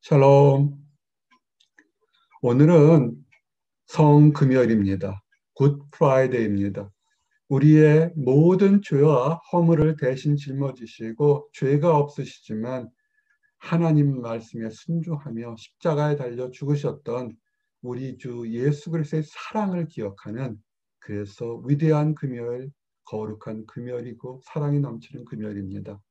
샬롬. 오늘은 성금요일입니다. 굿 프라이데이입니다. 우리의 모든 죄와 허물을 대신 짊어지시고 죄가 없으시지만 하나님 말씀에 순종하며 십자가에 달려 죽으셨던 우리 주 예수 그리스도의 사랑을 기억하는, 그래서 위대한 금요일, 거룩한 금요일이고 사랑이 넘치는 금요일입니다.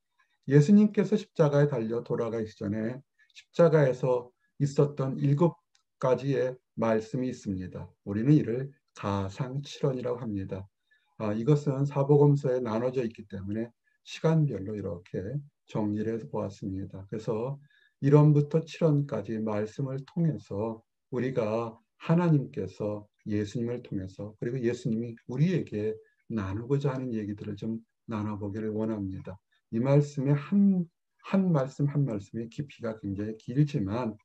예수님께서 십자가에 달려 돌아가시기 전에 십자가에서 있었던 7가지의 말씀이 있습니다. 우리는 이를 가상칠언이라고 합니다. 이것은 사복음서에 나눠져 있기 때문에 시간별로 이렇게 정리를 해서 보았습니다. 그래서 1원부터 7원까지 말씀을 통해서 우리가 하나님께서 예수님을 통해서, 그리고 예수님이 우리에게 나누고자 하는 얘기들을 좀 나눠보기를 원합니다. 이 말씀의 한 말씀 한 말씀의 깊이가 굉장히 길지만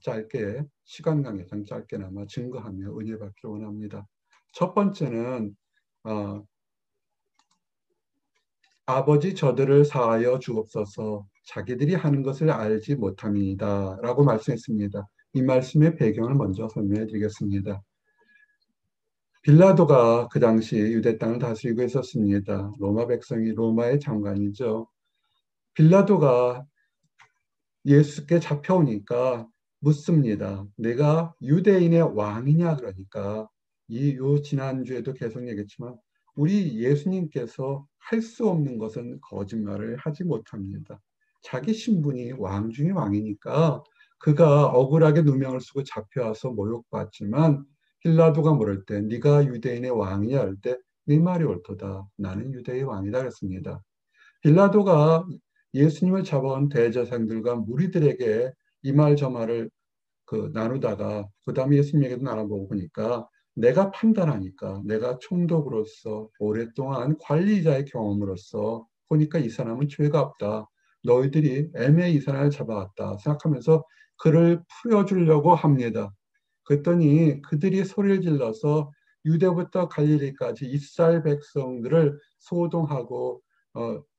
짧게, 시간 관계상 짧게나마 증거하며 은혜 받기를 원합니다. 첫 번째는 아버지 저들을 사하여 주옵소서, 자기들이 하는 것을 알지 못함이다 라고 말씀했습니다. 이 말씀의 배경을 먼저 설명해 드리겠습니다. 빌라도가 그 당시 유대 땅을 다스리고 있었습니다. 로마 백성이, 로마의 장관이죠. 빌라도가 예수께 잡혀오니까 묻습니다. 내가 유대인의 왕이냐? 그러니까 요 지난주에도 계속 얘기했지만 우리 예수님께서 할 수 없는 것은 거짓말을 하지 못합니다. 자기 신분이 왕 중의 왕이니까 그가 억울하게 누명을 쓰고 잡혀와서 모욕받지만, 빌라도가 물을 때 네가 유대인의 왕이냐 할 때 네 말이 옳도다, 나는 유대의 왕이다 그랬습니다. 빌라도가 예수님을 잡아온 대제사장들과 무리들에게 이 말 저 말을 나누다가 그 다음에 예수님에게도 나눠보고 보니까, 내가 판단하니까, 내가 총독으로서 오랫동안 관리자의 경험으로서 보니까 이 사람은 죄가 없다, 너희들이 애매히 이 사람을 잡아왔다 생각하면서 그를 풀어주려고 합니다. 그랬더니 그들이 소리를 질러서 유대부터 갈릴리까지 이스라엘 백성들을 소동하고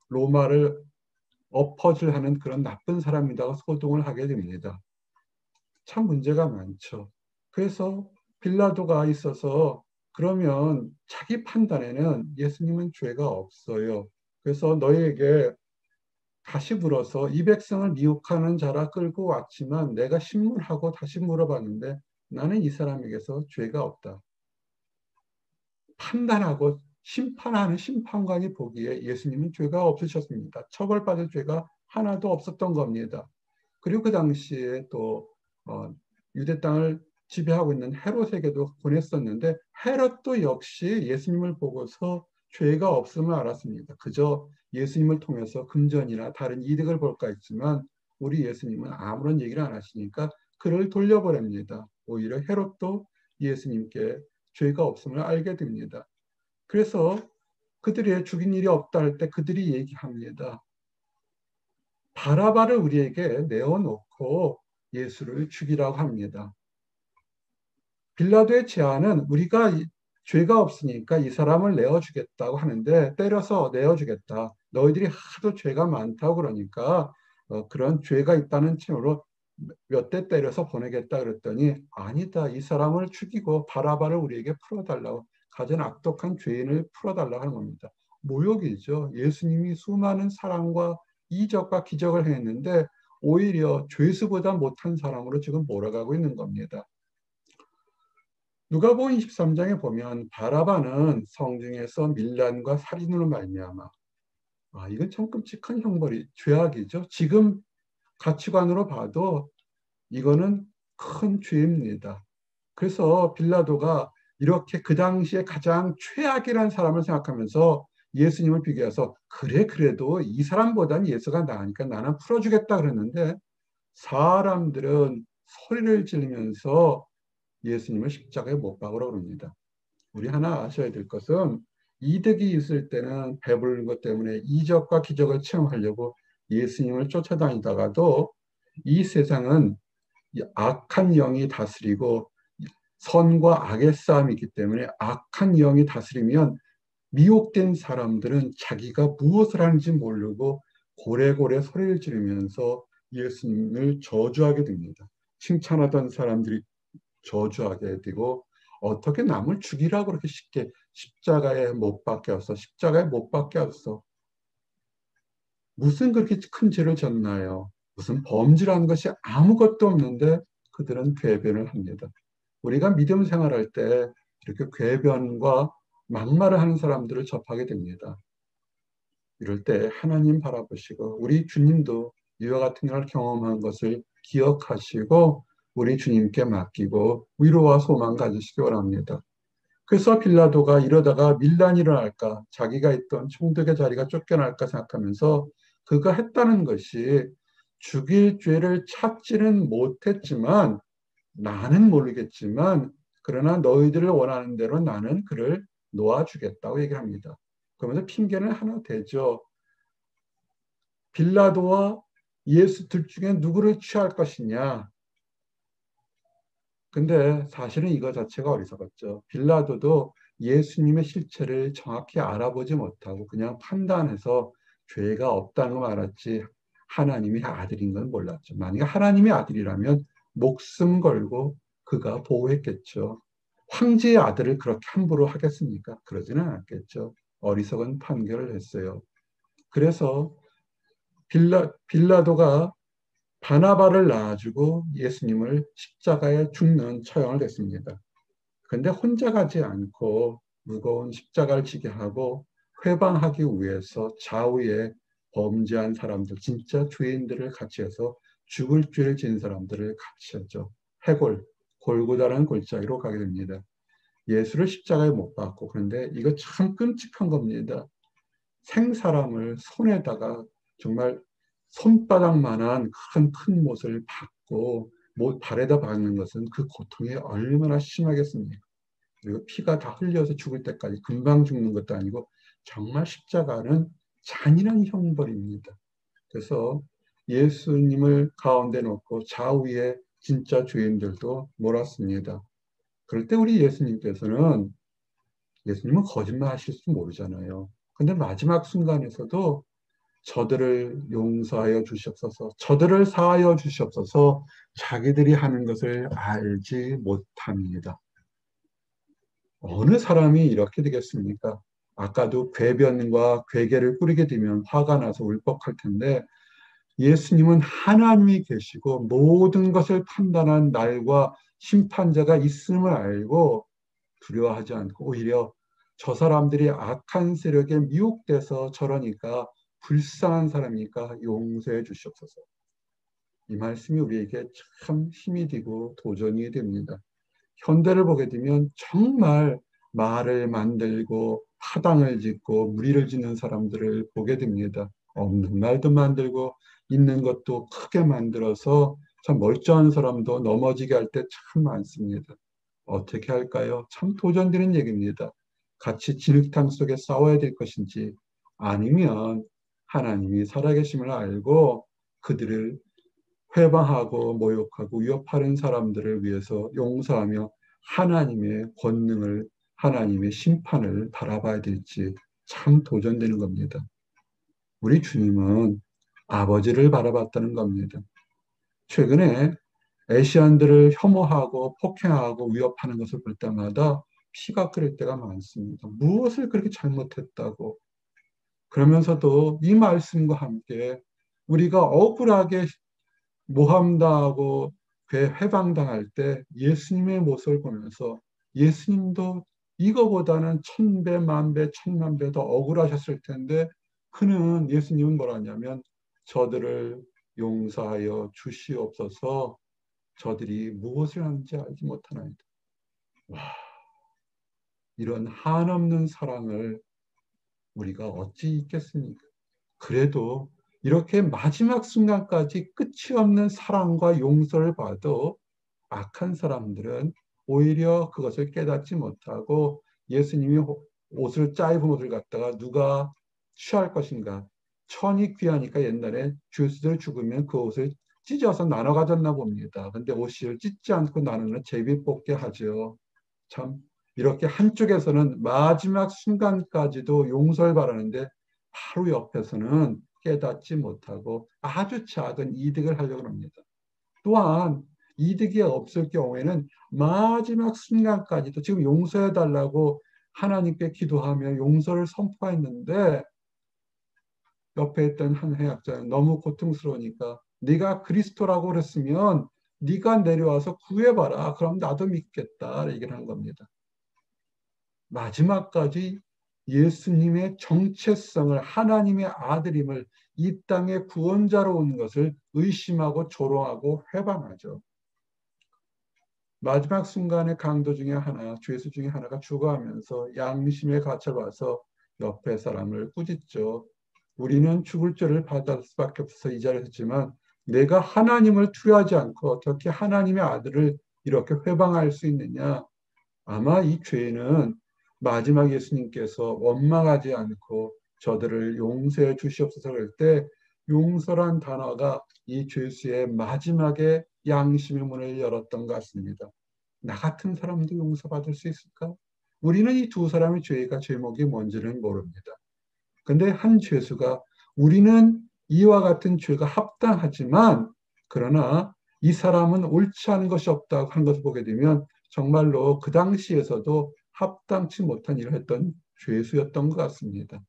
로마를 엎어질하는 그런 나쁜 사람이라고 소동을 하게 됩니다. 참 문제가 많죠. 그래서 빌라도가 있어서, 그러면 자기 판단에는 예수님은 죄가 없어요, 그래서 너희에게 다시 물어서 이 백성을 미혹하는 자라 끌고 왔지만 내가 신문하고 다시 물어봤는데 나는 이 사람에게서 죄가 없다. 판단하고 심판하는 심판관이 보기에 예수님은 죄가 없으셨습니다. 처벌받을 죄가 하나도 없었던 겁니다. 그리고 그 당시에 또 유대 땅을 지배하고 있는 헤롯에게도 보냈었는데 헤롯도 역시 예수님을 보고서 죄가 없음을 알았습니다. 그저 예수님을 통해서 금전이나 다른 이득을 볼까 했지만 우리 예수님은 아무런 얘기를 안 하시니까 그를 돌려보냅니다. 오히려 헤롯도 예수님께 죄가 없음을 알게 됩니다. 그래서 그들이 죽인 일이 없다 할 때 그들이 얘기합니다. 바라바를 우리에게 내어놓고 예수를 죽이라고 합니다. 빌라도의 제안은 우리가 죄가 없으니까 이 사람을 내어주겠다고 하는데, 때려서 내어주겠다, 너희들이 하도 죄가 많다고 그러니까 그런 죄가 있다는 칭으로 몇 대 때려서 보내겠다 그랬더니, 아니다, 이 사람을 죽이고 바라바를 우리에게 풀어달라고, 가장 악독한 죄인을 풀어달라고 하는 겁니다. 모욕이죠. 예수님이 수많은 사랑과 이적과 기적을 했는데 오히려 죄수보다 못한 사람으로 지금 몰아가고 있는 겁니다. 누가복음 23장에 보면 바라바는 성중에서 밀란과 살인으로 말미암아, 이건 참 끔찍한 형벌이, 죄악이죠. 지금 가치관으로 봐도 이거는 큰 죄입니다. 그래서 빌라도가 이렇게 그 당시에 가장 최악이라는 사람을 생각하면서 예수님을 비교해서, 그래 그래도 이 사람보다는 예수가 나으니까 나는 풀어주겠다 그랬는데, 사람들은 소리를 지르면서 예수님을 십자가에 못 박으라고 합니다. 우리 하나 아셔야 될 것은, 이득이 있을 때는 배부른 것 때문에 이적과 기적을 체험하려고 예수님을 쫓아다니다가도, 이 세상은 악한 영이 다스리고 선과 악의 싸움이기 때문에 악한 영이 다스리면 미혹된 사람들은 자기가 무엇을 하는지 모르고 고래고래 소리를 지르면서 예수님을 저주하게 됩니다. 칭찬하던 사람들이 저주하게 되고 어떻게 남을 죽이라고 그렇게 쉽게 십자가에 못 박혔어. 십자가에 못 박혔어. 무슨 그렇게 큰 죄를 졌나요? 무슨 범죄라는 것이 아무것도 없는데 그들은 궤변을 합니다. 우리가 믿음 생활할 때 이렇게 궤변과 막말을 하는 사람들을 접하게 됩니다. 이럴 때 하나님 바라보시고 우리 주님도 이와 같은 걸 경험한 것을 기억하시고 우리 주님께 맡기고 위로와 소망 가지시기 바랍니다. 그래서 빌라도가 이러다가 밀란이 일어날까 자기가 있던 총독의 자리가 쫓겨날까 생각하면서 그가 했다는 것이 죽일 죄를 찾지는 못했지만 나는 모르겠지만 그러나 너희들을 원하는 대로 나는 그를 놓아주겠다고 얘기합니다. 그러면서 핑계는 하나 대죠. 빌라도와 예수 둘 중에 누구를 취할 것이냐. 근데 사실은 이거 자체가 어리석었죠. 빌라도도 예수님의 실체를 정확히 알아보지 못하고 그냥 판단해서 죄가 없다는 걸 알았지 하나님의 아들인 건 몰랐죠. 만약에 하나님의 아들이라면 목숨 걸고 그가 보호했겠죠. 황제의 아들을 그렇게 함부로 하겠습니까? 그러지는 않겠죠. 어리석은 판결을 했어요. 그래서 빌라도가 바나바를 낳아주고 예수님을 십자가에 죽는 처형을 했습니다. 그런데 혼자 가지 않고 무거운 십자가를 지게 하고 회방하기 위해서 좌우에 범죄한 사람들, 진짜 죄인들을 같이 해서 죽을 죄를 지은 사람들을 같이 하죠. 해골, 골고다라는 골짜기로 가게 됩니다. 예수를 십자가에 못 박고 그런데 이거 참 끔찍한 겁니다. 생사람을 손에다가 정말 손바닥만한 큰 못을 박고 발에다 박는 것은 그 고통이 얼마나 심하겠습니까? 그리고 피가 다 흘려서 죽을 때까지 금방 죽는 것도 아니고 정말 십자가는 잔인한 형벌입니다. 그래서 예수님을 가운데 놓고 좌우에 진짜 죄인들도 몰았습니다. 그럴 때 우리 예수님은 거짓말 하실지 모르잖아요. 근데 마지막 순간에서도 저들을 용서하여 주시옵소서, 저들을 사하여 주시옵소서, 자기들이 하는 것을 알지 못합니다. 어느 사람이 이렇게 되겠습니까? 아까도 궤변과 괴계를 꾸리게 되면 화가 나서 울컥할 텐데 예수님은 하나님이 계시고 모든 것을 판단한 날과 심판자가 있음을 알고 두려워하지 않고 오히려 저 사람들이 악한 세력에 미혹돼서 저러니까 불쌍한 사람이니까 용서해 주시옵소서. 이 말씀이 우리에게 참 힘이 되고 도전이 됩니다. 현대를 보게 되면 정말 말을 만들고 파당을 짓고 무리를 짓는 사람들을 보게 됩니다. 없는 말도 만들고 있는 것도 크게 만들어서 참 멀쩡한 사람도 넘어지게 할 때 참 많습니다. 어떻게 할까요? 참 도전되는 얘기입니다. 같이 진흙탕 속에 싸워야 될 것인지 아니면 하나님이 살아계심을 알고 그들을 회방하고 모욕하고 위협하는 사람들을 위해서 용서하며 하나님의 권능을 하나님의 심판을 바라봐야 될지 참 도전되는 겁니다. 우리 주님은 아버지를 바라봤다는 겁니다. 최근에 애시안들을 혐오하고 폭행하고 위협하는 것을 볼 때마다 피가 끓을 때가 많습니다. 무엇을 그렇게 잘못했다고. 그러면서도 이 말씀과 함께 우리가 억울하게 모함당하고 회방당할 때 예수님의 모습을 보면서 예수님도 이거보다는 천배, 만배, 천만배 더 억울하셨을 텐데 그는 예수님은 뭐라 하냐면 저들을 용서하여 주시옵소서 저들이 무엇을 하는지 알지 못하나이다. 와, 이런 한없는 사랑을 우리가 어찌 있겠습니까? 그래도 이렇게 마지막 순간까지 끝이 없는 사랑과 용서를 봐도 악한 사람들은 오히려 그것을 깨닫지 못하고 예수님이 짧은 옷을 갖다가 누가 취할 것인가. 천이 귀하니까 옛날에 주스들 죽으면 그 옷을 찢어서 나눠 가졌나 봅니다. 근데 옷을 찢지 않고 나누는 제비 뽑게 하죠. 참 이렇게 한쪽에서는 마지막 순간까지도 용서를 바라는데 바로 옆에서는 깨닫지 못하고 아주 작은 이득을 하려고 합니다. 또한 이득이 없을 경우에는 마지막 순간까지도 지금 용서해 달라고 하나님께 기도하며 용서를 선포했는데 옆에 있던 한 해학자는 너무 고통스러우니까 네가 그리스도라고 그랬으면 네가 내려와서 구해봐라. 그럼 나도 믿겠다. 얘기를 한 겁니다. 마지막까지 예수님의 정체성을 하나님의 아들임을 이 땅의 구원자로 온 것을 의심하고 조롱하고 회방하죠. 마지막 순간의 강도 중에 하나, 죄수 중에 하나가 죽어가면서 양심의 갇혀 와서 옆에 사람을 꾸짖죠. 우리는 죽을 죄를 받을 수밖에 없어서 이 자리에 있지만 내가 하나님을 투려하지 않고 어떻게 하나님의 아들을 이렇게 회방할 수 있느냐. 아마 이 죄는 마지막 예수님께서 원망하지 않고 저들을 용서해 주시옵소서 그럴 때 용서란 단어가 이 죄수의 마지막에 양심의 문을 열었던 것 같습니다. 나 같은 사람도 용서받을 수 있을까? 우리는 이 두 사람의 죄가 제목이 뭔지는 모릅니다. 근데 한 죄수가 우리는 이와 같은 죄가 합당하지만 그러나 이 사람은 옳지 않은 것이 없다고 하는 것을 보게 되면 정말로 그 당시에서도 합당치 못한 일을 했던 죄수였던 것 같습니다.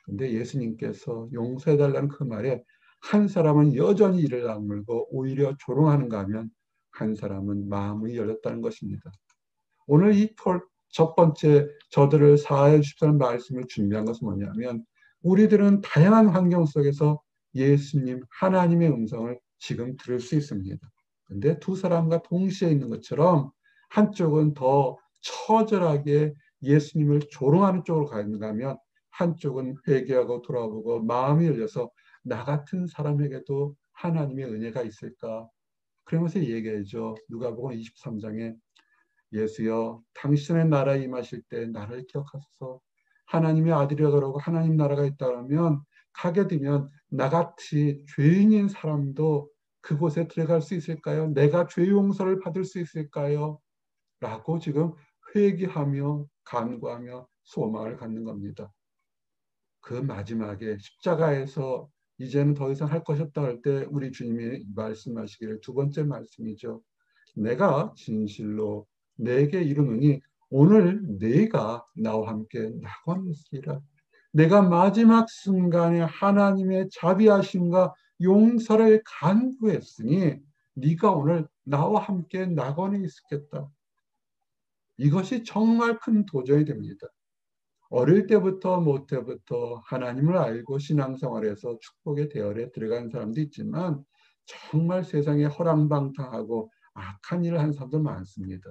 근데 예수님께서 용서해달라는 그 말에 한 사람은 여전히 이를 악물고 오히려 조롱하는가 하면 한 사람은 마음이 열렸다는 것입니다. 오늘 이 첫 번째 저들을 사하여 주십사는 말씀을 준비한 것은 뭐냐면 우리들은 다양한 환경 속에서 예수님 하나님의 음성을 지금 들을 수 있습니다. 근데 두 사람과 동시에 있는 것처럼 한쪽은 더 처절하게 예수님을 조롱하는 쪽으로 가는가 하면 한쪽은 회개하고 돌아보고 마음이 열려서 나 같은 사람에게도 하나님의 은혜가 있을까? 그러면서 얘기하죠. 누가복음 23장에 예수여 당신의 나라에 임하실 때 나를 기억하소서. 하나님의 아들이라고 하나님 나라가 있다면 가게 되면 나같이 죄인인 사람도 그곳에 들어갈 수 있을까요? 내가 죄 용서를 받을 수 있을까요? 라고 지금 회개하며 간구하며 소망을 갖는 겁니다. 그 마지막에 십자가에서 이제는 더 이상 할 것이 없다 할 때 우리 주님이 말씀하시기를 두 번째 말씀이죠. 내가 진실로 내게 이르노니 오늘 네가 나와 함께 낙원에 있으리라. 내가 마지막 순간에 하나님의 자비하심과 용서를 간구했으니 네가 오늘 나와 함께 낙원에 있겠다. 이것이 정말 큰 도전이 됩니다. 어릴 때부터 모태부터 하나님을 알고 신앙생활에서 축복의 대열에 들어가는 사람도 있지만 정말 세상에 허랑방탕하고 악한 일을 한 사람도 많습니다.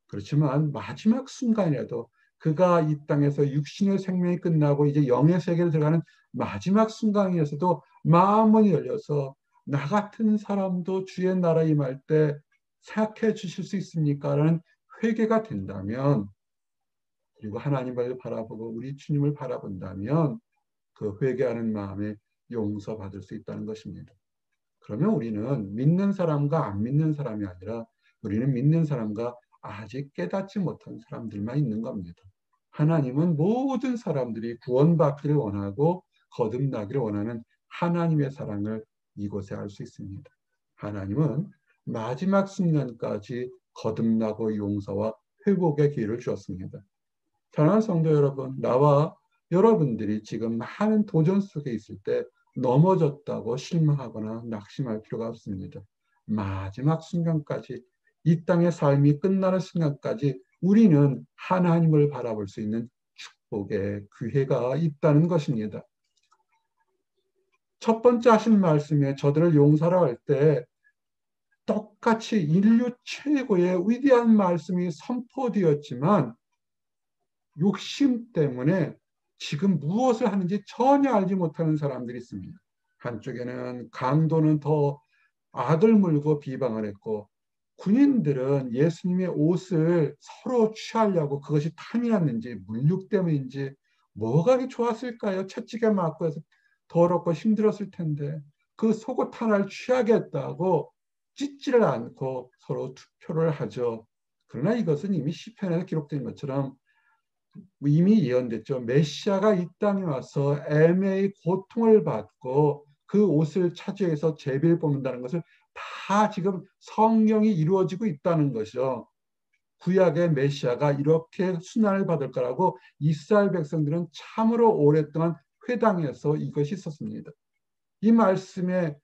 그렇지만 마지막 순간이라도 그가 이 땅에서 육신의 생명이 끝나고 이제 영의 세계를 들어가는 마지막 순간에서도 마음은 열려서 나 같은 사람도 주의 나라에 임할 때 생각해 주실 수 있습니까? 라는 회개가 된다면 그리고 하나님을 바라보고 우리 주님을 바라본다면 그 회개하는 마음에 용서받을 수 있다는 것입니다. 그러면 우리는 믿는 사람과 안 믿는 사람이 아니라 우리는 믿는 사람과 아직 깨닫지 못한 사람들만 있는 겁니다. 하나님은 모든 사람들이 구원받기를 원하고 거듭나기를 원하는 하나님의 사랑을 이곳에 알 수 있습니다. 하나님은 마지막 순간까지 거듭나고 용서와 회복의 기회를 주었습니다. 사랑하는 성도 여러분, 나와 여러분들이 지금 많은 도전 속에 있을 때 넘어졌다고 실망하거나 낙심할 필요가 없습니다. 마지막 순간까지 이 땅의 삶이 끝나는 순간까지 우리는 하나님을 바라볼 수 있는 축복의 기회가 있다는 것입니다. 첫 번째 하신 말씀에 저들을 용서하라 할 때 똑같이 인류 최고의 위대한 말씀이 선포되었지만 욕심 때문에 지금 무엇을 하는지 전혀 알지 못하는 사람들이 있습니다. 한쪽에는 강도는 더 악을 물고 비방을 했고 군인들은 예수님의 옷을 서로 취하려고 그것이 탐이 났는지 물육 때문인지 뭐가 그렇게 좋았을까요? 채찍에 맞고 해서 더럽고 힘들었을 텐데 그 속옷 하나를 취하겠다고 찢지를 않고 서로 투표를 하죠. 그러나 이것은 이미 시편에서 기록된 것처럼 이미 예언됐죠. 메시아가 이 땅에 와서 애매히 고통을 받고 그 옷을 차지해서 제비를 뽑는다는 것을 다 지금 성경이 이루어지고 있다는 것이죠. 구약의 메시아가 이렇게 순환을 받을 거라고 이스라엘 백성들은 참으로 오랫동안 회당에서 이것이 있었습니다. 이 말씀에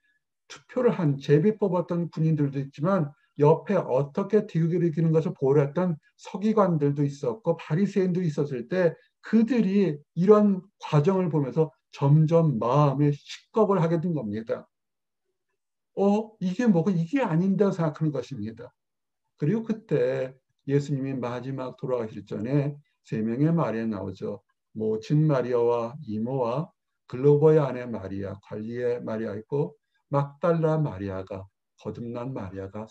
투표를 한 제비 뽑았던 군인들도 있지만 옆에 어떻게 뒷을 이기는 것을 보려 했던 서기관들도 있었고 바리새인도 있었을 때 그들이 이런 과정을 보면서 점점 마음에 식겁을 하게 된 겁니다. 이게 뭐가 이게 아닌데 생각하는 것입니다. 그리고 그때 예수님이 마지막 돌아가실 전에 세 명의 마리아 나오죠. 모친 마리아와 이모와 글로버의 아내 마리아, 관리의 마리아 있고 막달라 마리아가 거듭난 마리아가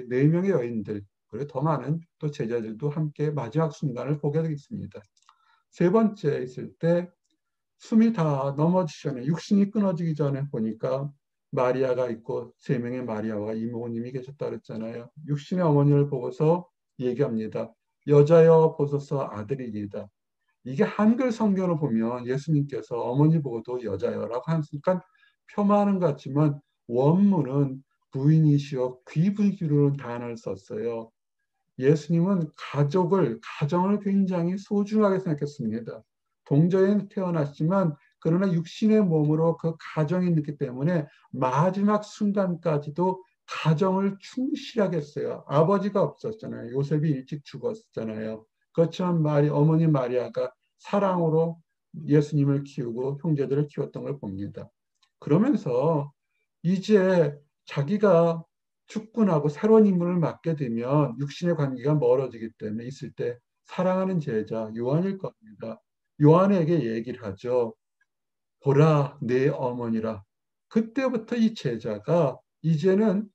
네 명의 여인들 그리고 더 많은 또 제자들도 함께 마지막 순간을 보게 되겠습니다. 세 번째 있을 때 숨이 다 넘어지기 전에 육신이 끊어지기 전에 보니까 마리아가 있고 세 명의 마리아와 이모님이 계셨다 그랬잖아요. 육신의 어머니를 보고서 얘기합니다. 여자여 보소서 아들이니다. 이게 한글 성경을 보면 예수님께서 어머니 보고도 여자여라고 하니까 표만은 같지만 원문은 부인이시여 귀부기로 단어를 썼어요. 예수님은 가정을 굉장히 소중하게 생각했습니다. 동정에 태어났지만 그러나 육신의 몸으로 그 가정이 있기 때문에 마지막 순간까지도 가정을 충실하게 했어요. 아버지가 없었잖아요. 요셉이 일찍 죽었잖아요. 그렇지만 어머니 마리아가 사랑으로 예수님을 키우고 형제들을 키웠던 걸 봅니다. 그러면서 이제 자기가 축군하고 새로운 인물을 맡게 되면 육신의 관계가 멀어지기 때문에 있을 때 사랑하는 제자 요한일 겁니다. 요한에게 얘기를 하죠. 보라 내 어머니라. 그때부터 이 제자가 이제는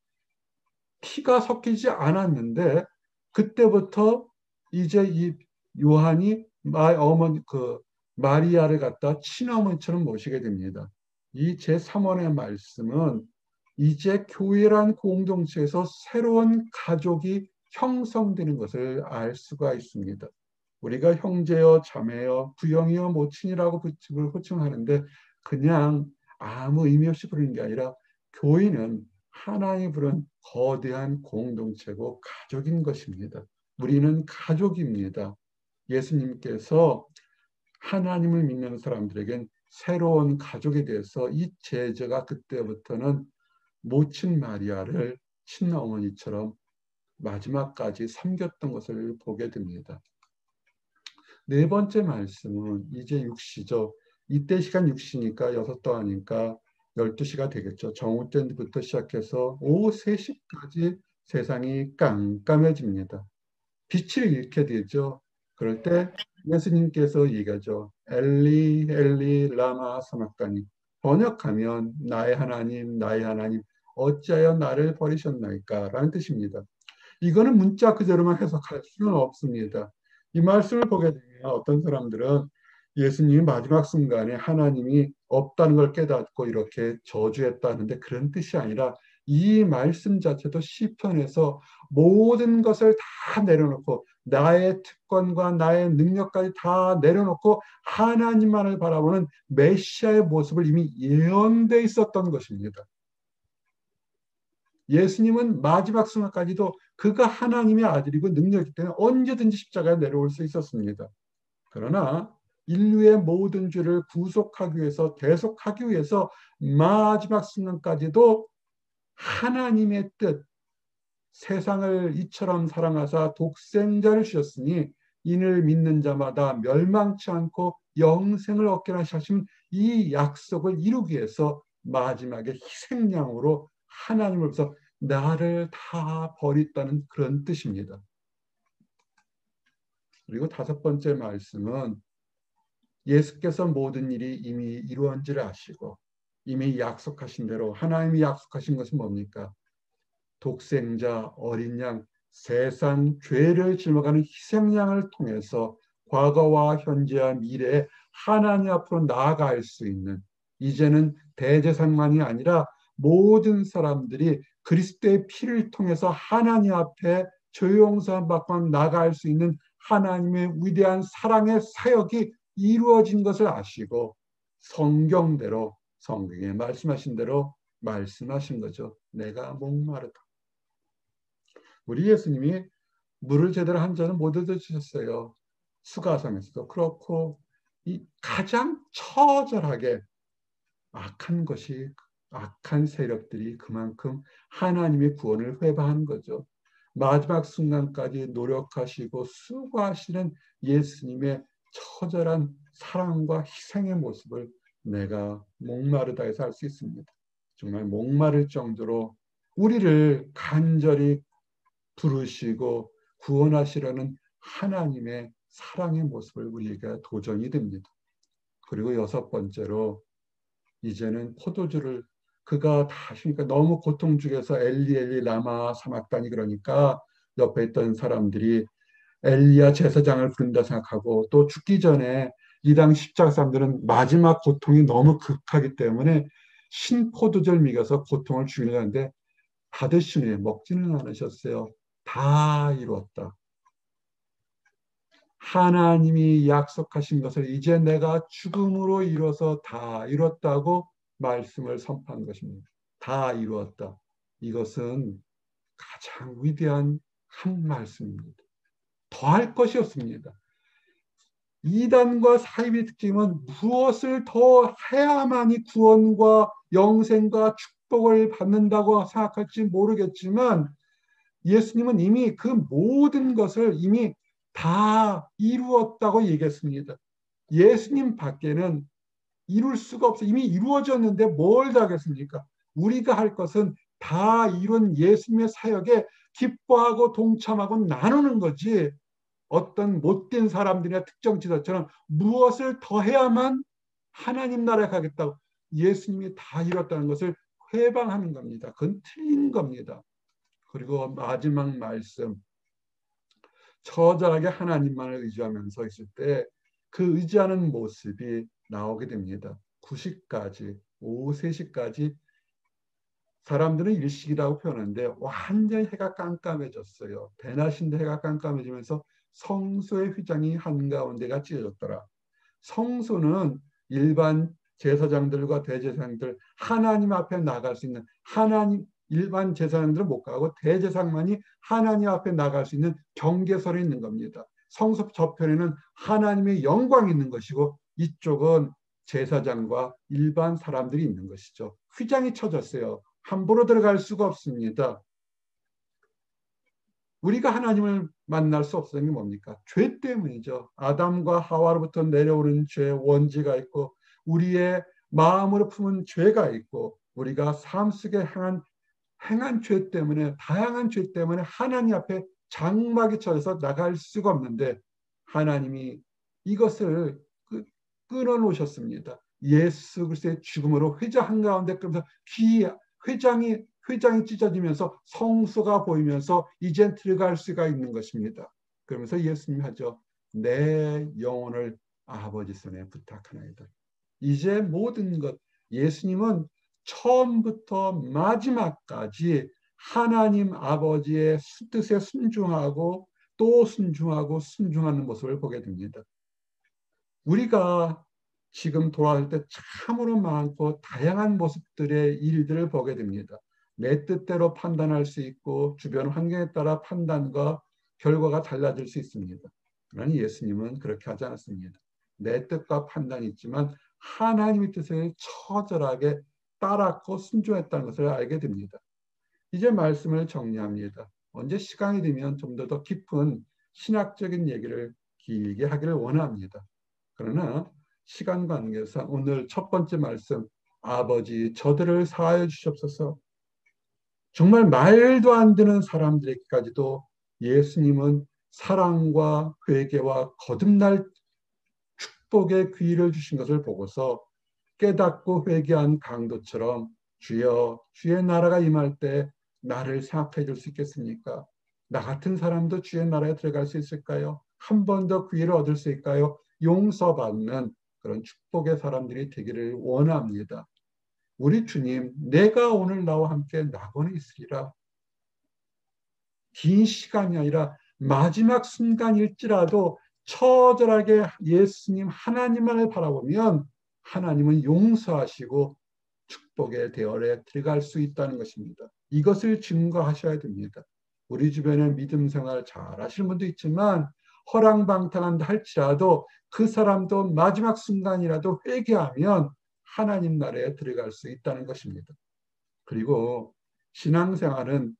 피가 섞이지 않았는데 그때부터 이제 이 요한이 어머니 마리아를 갖다 친어머니처럼 모시게 됩니다. 이 제3원의 말씀은 이제 교회란 공동체에서 새로운 가족이 형성되는 것을 알 수가 있습니다. 우리가 형제여 자매여 부형이여 모친이라고 호칭하는데 그냥 아무 의미 없이 부르는 게 아니라 교회는 하나님 부른 거대한 공동체고 가족인 것입니다. 우리는 가족입니다. 예수님께서 하나님을 믿는 사람들에겐 새로운 가족에 대해서 이 제자가 그때부터는 모친 마리아를 친어머니처럼 마지막까지 섬겼던 것을 보게 됩니다. 네 번째 말씀은 이제 6시죠. 이때 시간 6시니까 6도 아니까 12시가 되겠죠. 정오 때부터 시작해서 오후 3시까지 세상이 깜깜해집니다. 빛을 잃게 되죠. 그럴 때 예수님께서 얘기하죠. 엘리 엘리 라마 사막다니 번역하면 나의 하나님 어찌하여 나를 버리셨나이까 라는 뜻입니다. 이거는 문자 그대로만 해석할 수는 없습니다. 이 말씀을 보게 되면 어떤 사람들은 예수님이 마지막 순간에 하나님이 없다는 걸 깨닫고 이렇게 저주했다는데 그런 뜻이 아니라 이 말씀 자체도 시편에서 모든 것을 다 내려놓고 나의 특권과 나의 능력까지 다 내려놓고 하나님만을 바라보는 메시아의 모습을 이미 예언돼 있었던 것입니다. 예수님은 마지막 순간까지도 그가 하나님의 아들이고 능력이기 때문에 언제든지 십자가에 내려올 수 있었습니다. 그러나 인류의 모든 죄를 구속하기 위해서 대속하기 위해서 마지막 순간까지도 하나님의 뜻 세상을 이처럼 사랑하사 독생자를 주셨으니 이를 믿는 자마다 멸망치 않고 영생을 얻게 하신 이 약속을 이루기 위해서 마지막에 희생양으로 하나님으로부터 나를 다 버렸다는 그런 뜻입니다. 그리고 다섯 번째 말씀은 예수께서 모든 일이 이미 이루어진지를 아시고 이미 약속하신 대로 하나님이 약속하신 것은 뭡니까? 독생자 어린 양 세상 죄를 짊어가는 희생양을 통해서 과거와 현재와 미래에 하나님 앞으로 나아갈 수 있는 이제는 대제사장만이 아니라 모든 사람들이 그리스도의 피를 통해서 하나님 앞에 죄 용서 받고 나아갈 수 있는 하나님의 위대한 사랑의 사역이 이루어진 것을 아시고 성경대로 성경에 말씀하신 대로 말씀하신 거죠. 내가 목마르다. 우리 예수님이 물을 제대로 한 잔은 못 얻어주셨어요. 수가성에서도 그렇고 이 가장 처절하게 악한 세력들이 그만큼 하나님의 구원을 회방한 거죠. 마지막 순간까지 노력하시고 수고하시는 예수님의 처절한 사랑과 희생의 모습을 내가 목마르다 해서 알 수 있습니다. 정말 목마를 정도로 우리를 간절히 부르시고 구원하시려는 하나님의 사랑의 모습을 우리에게 도전이 됩니다. 그리고 여섯 번째로 이제는 포도주를 그가 다 하시니까 너무 고통 중에서 엘리 엘리 라마 사막다니 그러니까 옆에 있던 사람들이 엘리야 제사장을 부른다 생각하고 또 죽기 전에 이 당 십자가 사람들은 마지막 고통이 너무 급하기 때문에 신포도주를 먹여서 고통을 죽이려고 하는데 받으신 후에 먹지는 않으셨어요. 다 이루었다. 하나님이 약속하신 것을 이제 내가 죽음으로 이뤄서 다 이뤘다고 말씀을 선포한 것입니다. 다 이루었다. 이것은 가장 위대한 한 말씀입니다. 더할 것이 없습니다. 이단과 사입의 특징은 무엇을 더 해야만이 구원과 영생과 축복을 받는다고 생각할지 모르겠지만 예수님은 이미 그 모든 것을 이미 다 이루었다고 얘기했습니다. 예수님 밖에는 이룰 수가 없어. 이미 이루어졌는데 뭘 다 하겠습니까? 우리가 할 것은 다 이룬 예수님의 사역에 기뻐하고 동참하고 나누는 거지. 어떤 못된 사람들이나 특정 지도처럼 무엇을 더 해야만 하나님 나라에 가겠다고 예수님이 다 이뤘다는 것을 회방하는 겁니다. 그건 틀린 겁니다. 그리고 마지막 말씀 처절하게 하나님만을 의지하면서 있을 때 그 의지하는 모습이 나오게 됩니다. 9시까지 오후 3시까지 사람들은 일식이라고 표현하는데 완전히 해가 깜깜해졌어요. 대낮인데 해가 깜깜해지면서 성소의 휘장이 한가운데가 찢어졌더라. 성소는 일반 제사장들과 대제사장들 하나님 앞에 나갈 수 있는 하나님 일반 제사장들은 못 가고 대제사장만이 하나님 앞에 나갈 수 있는 경계설이 있는 겁니다. 성소 저편에는 하나님의 영광이 있는 것이고 이쪽은 제사장과 일반 사람들이 있는 것이죠. 휘장이 쳐졌어요. 함부로 들어갈 수가 없습니다. 우리가 하나님을 만날 수 없었던 게 뭡니까? 죄 때문이죠. 아담과 하와로부터 내려오는 죄 원지가 있고 우리의 마음으로 품은 죄가 있고 우리가 삶 속에 행한 죄 때문에 다양한 죄 때문에 하나님 앞에 장막이 쳐져서 나갈 수가 없는데 하나님이 이것을 끊어놓으셨습니다. 예수 그리스도의 죽음으로 회장 한가운데 그러면서 회장이 찢어지면서 성소가 보이면서 이젠 들어갈 수가 있는 것입니다. 그러면서 예수님이 하죠. 내 영혼을 아버지 손에 부탁하나이다. 이제 모든 것 예수님은 처음부터 마지막까지 하나님 아버지의 뜻에 순종하고 또 순종하고 순종하는 모습을 보게 됩니다. 우리가 지금 돌아갈 때 참으로 많고 다양한 모습들의 일들을 보게 됩니다. 내 뜻대로 판단할 수 있고 주변 환경에 따라 판단과 결과가 달라질 수 있습니다. 그러나 예수님은 그렇게 하지 않았습니다. 내 뜻과 판단이 있지만 하나님의 뜻을 처절하게 따랐고 순종했다는 것을 알게 됩니다. 이제 말씀을 정리합니다. 언제 시간이 되면 좀 더 깊은 신학적인 얘기를 길게 하기를 원합니다. 그러나 시간 관계상 오늘 첫 번째 말씀 아버지 저들을 사하여 주시옵소서. 정말 말도 안 되는 사람들에게까지도 예수님은 사랑과 회개와 거듭날 축복의 기회를 주신 것을 보고서 깨닫고 회개한 강도처럼 주여 주의 나라가 임할 때 나를 생각해 줄 수 있겠습니까? 나 같은 사람도 주의 나라에 들어갈 수 있을까요? 한 번 더 기회를 얻을 수 있을까요? 용서받는 그런 축복의 사람들이 되기를 원합니다. 우리 주님, 내가 오늘 나와 함께 낙원에 있으리라. 긴 시간이 아니라 마지막 순간일지라도 처절하게 예수님 하나님만을 바라보면 하나님은 용서하시고 축복의 대열에 들어갈 수 있다는 것입니다. 이것을 증거하셔야 됩니다. 우리 주변에 믿음 생활 잘 하시는 분도 있지만 허랑방탕한다 할지라도 그 사람도 마지막 순간이라도 회개하면 하나님 나라에 들어갈 수 있다는 것입니다. 그리고 신앙생활은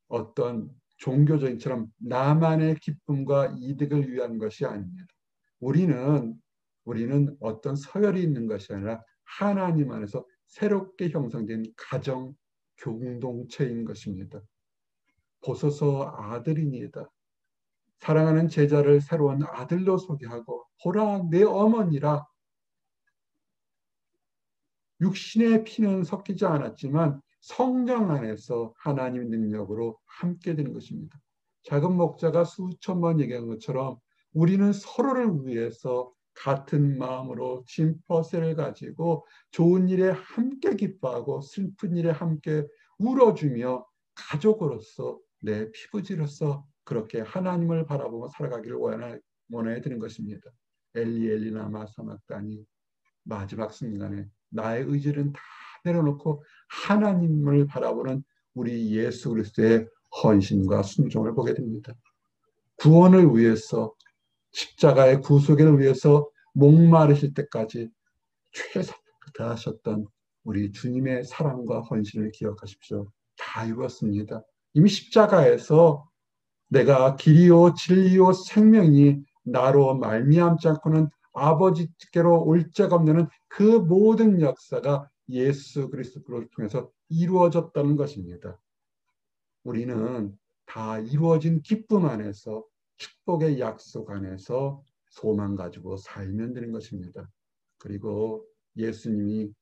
어떤 종교적인처럼 나만의 기쁨과 이득을 위한 것이 아닙니다. 우리는 어떤 서열이 있는 것이 아니라 하나님 안에서 새롭게 형성된 가정 공동체인 것입니다. 보소서 아들이니이다. 사랑하는 제자를 새로운 아들로 소개하고 보라 내 어머니라. 육신의 피는 섞이지 않았지만 성령 안에서 하나님의 능력으로 함께 되는 것입니다. 작은 목자가 수천 번 얘기한 것처럼 우리는 서로를 위해서 같은 마음으로 심퍼세를 가지고 좋은 일에 함께 기뻐하고 슬픈 일에 함께 울어주며 가족으로서 내 피부지로서 그렇게 하나님을 바라보며 살아가기를 원해야 되는 것입니다. 엘리 엘리 라마 사막다니. 마지막 순간에 나의 의지는 다 내려놓고 하나님을 바라보는 우리 예수 그리스도의 헌신과 순종을 보게 됩니다. 구원을 위해서 십자가의 구속을 위해서 목마르실 때까지 최선을 다하셨던 우리 주님의 사랑과 헌신을 기억하십시오. 다 이루었습니다. 이미 십자가에서 내가 길이요 진리요 생명이 나로 말미암지 않고는 아버지께로 올 자가 없는 그 모든 역사가 예수 그리스도를 통해서 이루어졌다는 것입니다. 우리는 다 이루어진 기쁨 안에서 축복의 약속 안에서 소망 가지고 살면 되는 것입니다. 그리고 예수님이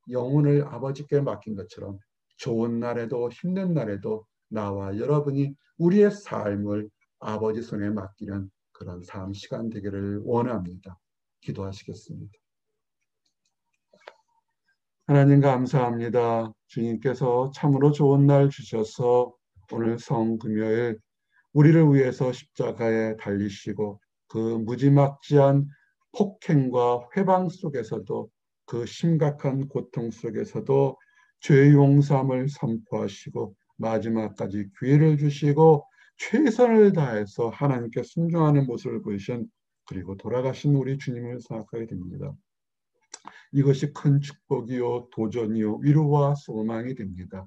영혼을 아버지께 맡긴 것처럼 좋은 날에도 힘든 날에도 나와 여러분이 우리의 삶을 아버지 손에 맡기는 그런 삶 시간 되기를 원합니다. 기도하시겠습니다. 하나님 감사합니다. 주님께서 참으로 좋은 날 주셔서 오늘 성금요일 우리를 위해서 십자가에 달리시고 그 무지막지한 폭행과 회방 속에서도 그 심각한 고통 속에서도 죄 용서함을 선포하시고 마지막까지 기회를 주시고 최선을 다해서 하나님께 순종하는 모습을 보이신 그리고 돌아가신 우리 주님을 생각하게 됩니다. 이것이 큰 축복이요 도전이요 위로와 소망이 됩니다.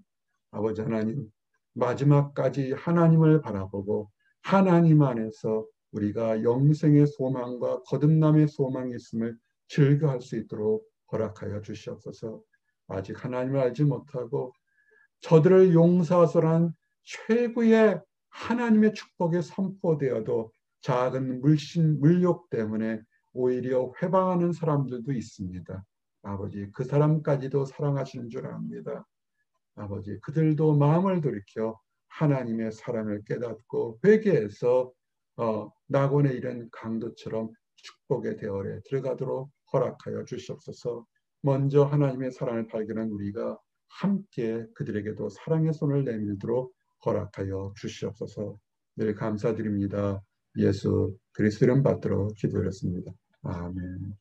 아버지 하나님 마지막까지 하나님을 바라보고 하나님 안에서 우리가 영생의 소망과 거듭남의 소망이 있음을 즐거워할 수 있도록 허락하여 주시옵소서. 아직 하나님을 알지 못하고 저들을 용서하소란 최고의 하나님의 축복에 선포되어도 작은 물욕 때문에 오히려 회방하는 사람들도 있습니다. 아버지 그 사람까지도 사랑하시는 줄 압니다. 아버지 그들도 마음을 돌이켜 하나님의 사랑을 깨닫고 회개해서 낙원에 이른 강도처럼 축복의 대열에 들어가도록 허락하여 주시옵소서. 먼저 하나님의 사랑을 발견한 우리가 함께 그들에게도 사랑의 손을 내밀도록 허락하여 주시옵소서. 늘 감사드립니다. 예수 그리스도 이름 받들어 기도드렸습니다. 아멘.